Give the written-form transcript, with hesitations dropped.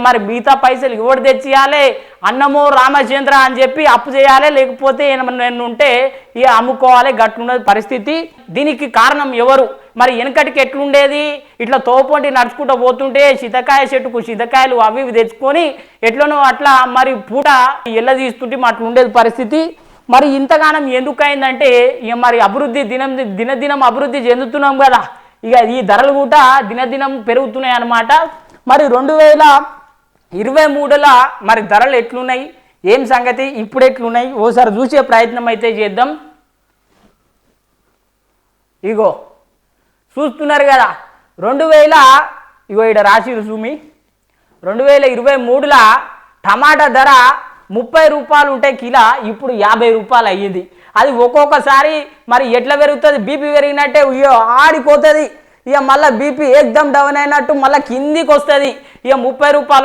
మరి మిగతా పైసలు ఎవరు తెచ్చియాలి? అన్నమో రామచంద్ర అని చెప్పి అప్పు చేయాలి, లేకపోతే ఏమన్నా ఉంటే ఇక అమ్ముకోవాలి. గట్లున్నది పరిస్థితి. దీనికి కారణం ఎవరు? మరి వెనకటికి ఎట్లుండేది? ఇట్లా తోపంటి నడుచుకుంటూ పోతుంటే చింతకాయ చెట్టుకు చింతకాయలు అవి ఇవి తెచ్చుకొని ఎట్లనో అట్లా మరి పూట ఎల్ల తీస్తుంటే అట్లుండేది పరిస్థితి. మరి ఇంతగానం ఎందుకు అయిందంటే ఇక మరి అభివృద్ధి దినదినం అభివృద్ధి చెందుతున్నాం కదా, ఇక ఈ ధరలు కూడా దినదినం పెరుగుతున్నాయి అన్నమాట. మరి 2023లో మరి ధరలు ఎట్లున్నాయి, ఏం సంగతి, ఇప్పుడు ఎట్లున్నాయి ఓసారి చూసే ప్రయత్నం అయితే చేద్దాం. ఇగో చూస్తున్నారు కదా, 2000 ఇగో ఇక్కడ రాశి చూమి 2023లో టమాటా ధర 30 రూపాయలు ఉంటే కిలో, ఇప్పుడు 50 రూపాయలు అయ్యింది. అది ఒక్కొక్కసారి మరి ఎట్లా పెరుగుతుంది? బీపీ పెరిగినట్టే ఆడిపోతుంది. ఇక మళ్ళీ బీపీ ఏకదం డౌన్ అయినట్టు మళ్ళీ కిందికి వస్తుంది. ఇక 30 రూపాయలు